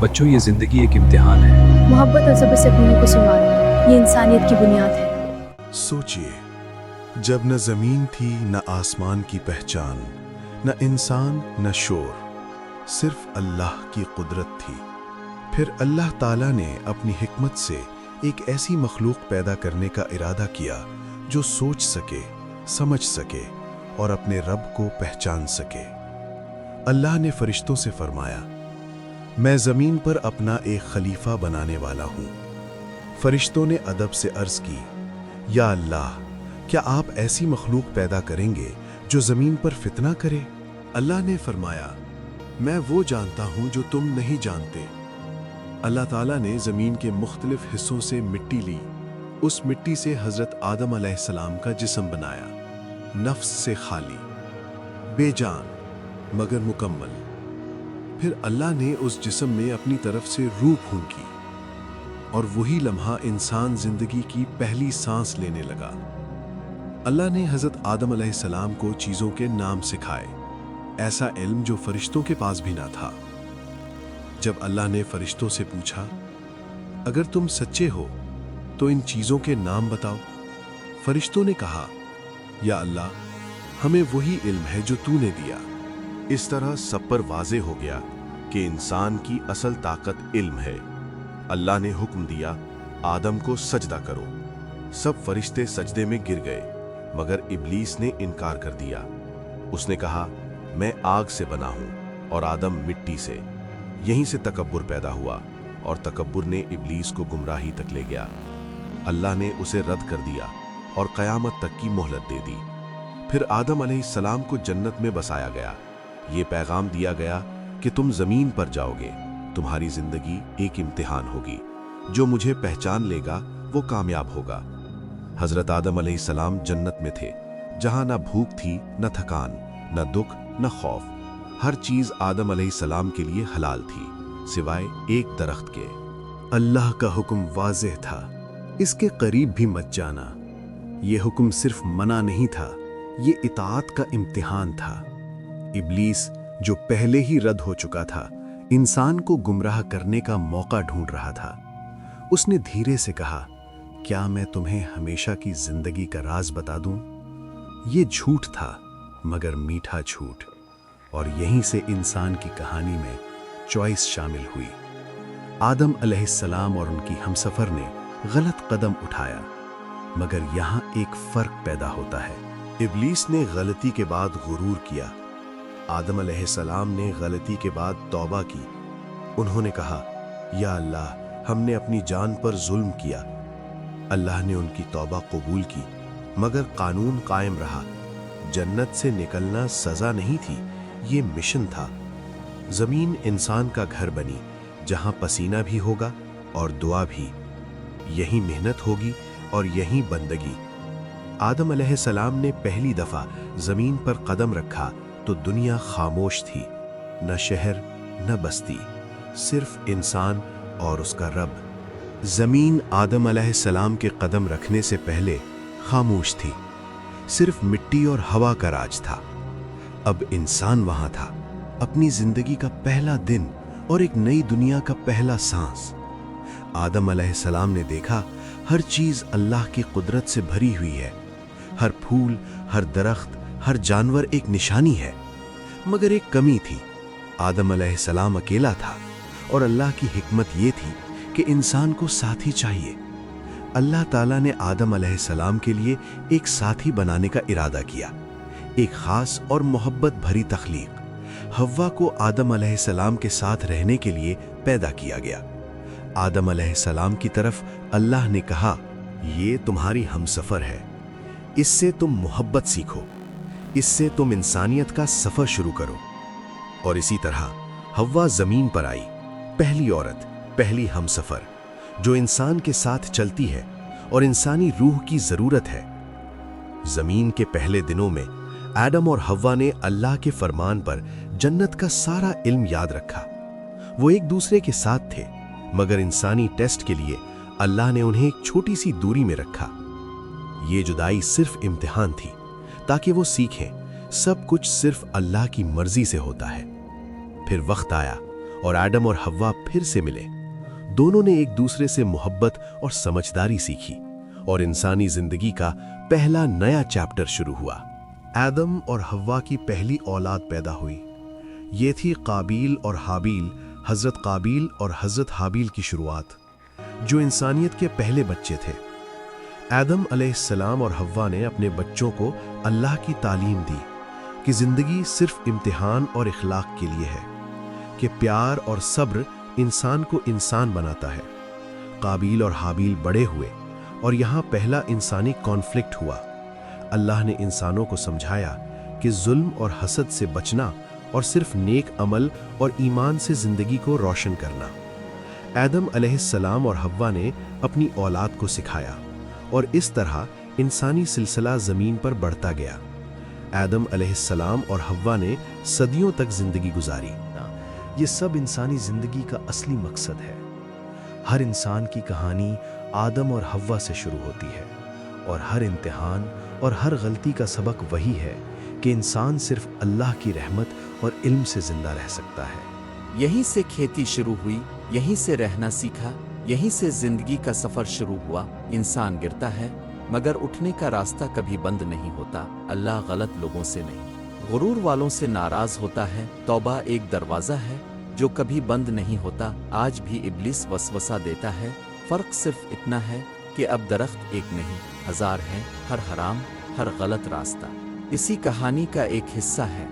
बच्चों, ये जिंदगी एक इम्तिहान है। मोहब्बत और सब्र से अपनों को संवारो, ये इंसानियत की बुनियाद है। सोचिए, जब न जमीन थी न आसमान की पहचान, न इंसान न शोर, सिर्फ अल्लाह की कुदरत थी। फिर अल्लाह ताला ने अपनी हिकमत से एक ऐसी मखलूक पैदा करने का इरादा किया जो सोच सके, समझ सके और अपने रब को पहचान सके। अल्लाह ने फरिश्तों से फरमाया, मैं ज़मीन पर अपना एक खलीफा बनाने वाला हूँ। फरिश्तों ने अदब से अर्ज़ की, या अल्लाह, क्या आप ऐसी मखलूक पैदा करेंगे जो ज़मीन पर फितना करे? अल्लाह ने फरमाया, मैं वो जानता हूँ जो तुम नहीं जानते। अल्लाह ताला ने ज़मीन के मुख्तलिफ हिस्सों से मिट्टी ली। उस मिट्टी से हज़रत आदम अलैहिस्सलाम का जिस्म बनाया, नफ्स से खाली, बेजान मगर मुकम्मल। फिर अल्लाह ने उस जिस्म में अपनी तरफ से रूह फूंकी और वही लम्हा इंसान जिंदगी की पहली सांस लेने लगा। अल्लाह ने हज़रत आदम अलैहिस्सलाम को चीज़ों के नाम सिखाए, ऐसा इल्म जो फरिश्तों के पास भी ना था। जब अल्लाह ने फरिश्तों से पूछा, अगर तुम सच्चे हो तो इन चीज़ों के नाम बताओ। फरिश्तों ने कहा, या अल्लाह, हमें वही इल्म है जो तूने दिया। इस तरह सब पर वाज़े हो गया कि इंसान की असल ताकत इल्म है। अल्लाह ने हुक्म दिया, आदम को सजदा करो। सब फरिश्ते सजदे में गिर गए, मगर इब्लीस ने इनकार कर दिया। उसने कहा, मैं आग से बना हूं और आदम मिट्टी से। यहीं से तकब्बुर पैदा हुआ और तकब्बुर ने इब्लीस को गुमराही तक ले गया। अल्लाह ने उसे रद्द कर दिया और क़यामत तक की मोहलत दे दी। फिर आदम अलैहिस्सलाम को जन्नत में बसाया गया। ये पैगाम दिया गया कि तुम ज़मीन पर जाओगे, तुम्हारी ज़िंदगी एक इम्तिहान होगी। जो मुझे पहचान लेगा वो कामयाब होगा। हज़रत आदम अलैहिस्सलाम जन्नत में थे, जहाँ न भूख थी, न थकान, न दुख, न खौफ। हर चीज़ आदम अलैहिस्सलाम के लिए हलाल थी, सिवाय एक दरख्त के। अल्लाह का हुक्म वाज़ेह था, इसके करीब भी मत जाना। ये हुक्म सिर्फ मना नहीं था, ये इताअत का इम्तिहान था। इब्लीस, जो पहले ही रद्द हो चुका था, इंसान को गुमराह करने का मौका ढूंढ रहा था। उसने धीरे से कहा, क्या मैं तुम्हें हमेशा की जिंदगी का राज बता दूं? ये झूठ था, मगर मीठा झूठ। और यहीं से इंसान की कहानी में चॉइस शामिल हुई। आदम अलैहिस्सलाम और उनकी हमसफर ने गलत कदम उठाया, मगर यहाँ एक फर्क पैदा होता है। इब्लीस ने गलती के बाद गुरूर किया, आदम अलैहिस्सलाम ने गलती के बाद तौबा की। उन्होंने कहा, या अल्लाह, हमने अपनी जान पर जुल्म किया। अल्लाह ने उनकी तौबा कबूल की, मगर कानून कायम रहा। जन्नत से निकलना सजा नहीं थी, ये मिशन था। जमीन इंसान का घर बनी, जहां पसीना भी होगा और दुआ भी। यही मेहनत होगी और यही बंदगी। आदम अलैहिस्सलाम ने पहली दफा जमीन पर कदम रखा तो दुनिया खामोश थी, न शहर न बस्ती, सिर्फ इंसान और उसका रब। जमीन आदम अलैहिस्सलाम के कदम रखने से पहले खामोश थी, सिर्फ मिट्टी और हवा का राज था। अब इंसान वहां था, अपनी जिंदगी का पहला दिन और एक नई दुनिया का पहला सांस। आदम अलैहिस्सलाम ने देखा, हर चीज अल्लाह की कुदरत से भरी हुई है। हर फूल, हर दरख्त, हर जानवर एक निशानी है। मगर एक कमी थी, आदम अलैहिस्सलाम अकेला था और अल्लाह की हिकमत ये थी कि इंसान को साथी चाहिए। अल्लाह ताला ने आदम अलैहिस्सलाम के लिए एक साथी बनाने का इरादा किया, एक खास और मोहब्बत भरी तख्लीक। हव्वा को आदम अलैहिस्सलाम के साथ रहने के लिए पैदा किया गया। आदम अलैहिस्सलाम की तरफ अल्लाह ने कहा, ये तुम्हारी हमसफर है, इससे तुम मोहब्बत सीखो, इससे तुम इंसानियत का सफर शुरू करो। और इसी तरह हव्वा जमीन पर आई, पहली औरत, पहली हमसफर, जो इंसान के साथ चलती है और इंसानी रूह की जरूरत है। जमीन के पहले दिनों में आदम और हव्वा ने अल्लाह के फरमान पर जन्नत का सारा इल्म याद रखा। वो एक दूसरे के साथ थे, मगर इंसानी टेस्ट के लिए अल्लाह ने उन्हें एक छोटी सी दूरी में रखा। ये जुदाई सिर्फ इम्तिहान थी, ताकि वो सीखें सब कुछ सिर्फ अल्लाह की मर्जी से होता है। फिर वक्त आया और आदम और हव्वा फिर से मिले। दोनों ने एक दूसरे से मोहब्बत और समझदारी सीखी और इंसानी जिंदगी का पहला नया चैप्टर शुरू हुआ। आदम और हव्वा की पहली औलाद पैदा हुई। ये थी काबील और हाबील, हजरत काबील और हजरत हाबील की शुरुआत, जो इंसानियत के पहले बच्चे थे। आदम अलैहिस्सलाम और हव्वा ने अपने बच्चों को अल्लाह की तालीम दी कि जिंदगी सिर्फ इम्तिहान और इखलाक के लिए है, कि प्यार और सब्र इंसान को इंसान बनाता है। काबील और हाबील बड़े हुए और यहाँ पहला इंसानी कॉन्फ्लिक्ट हुआ। अल्लाह ने इंसानों को समझाया कि जुल्म और हसद से बचना और सिर्फ नेक अमल और ईमान से जिंदगी को रोशन करना। आदम अलैहिस्सलाम और हव्वा ने अपनी औलाद को सिखाया और इस तरह इंसानी सिलसिला ज़मीन पर बढ़ता गया। आदम अलैहिस्सलाम और हव्वा ने सदियों तक जिंदगी गुजारी। ये सब इंसानी जिंदगी का असली मकसद है। हर इंसान की कहानी आदम और हव्वा से शुरू होती है और हर इम्तिहान और हर गलती का सबक वही है कि इंसान सिर्फ अल्लाह की रहमत और इल्म से जिंदा रह सकता है। यहीं से खेती शुरू हुई, यहीं से रहना सीखा, यहीं से जिंदगी का सफर शुरू हुआ। इंसान गिरता है मगर उठने का रास्ता कभी बंद नहीं होता। अल्लाह गलत लोगों से नहीं, गुरूर वालों से नाराज होता है। तौबा एक दरवाज़ा है जो कभी बंद नहीं होता। आज भी इब्लिस वसवसा देता है, फ़र्क सिर्फ इतना है कि अब दरख्त एक नहीं, हजार है, हर हराम, हर गलत रास्ता। इसी कहानी का एक हिस्सा है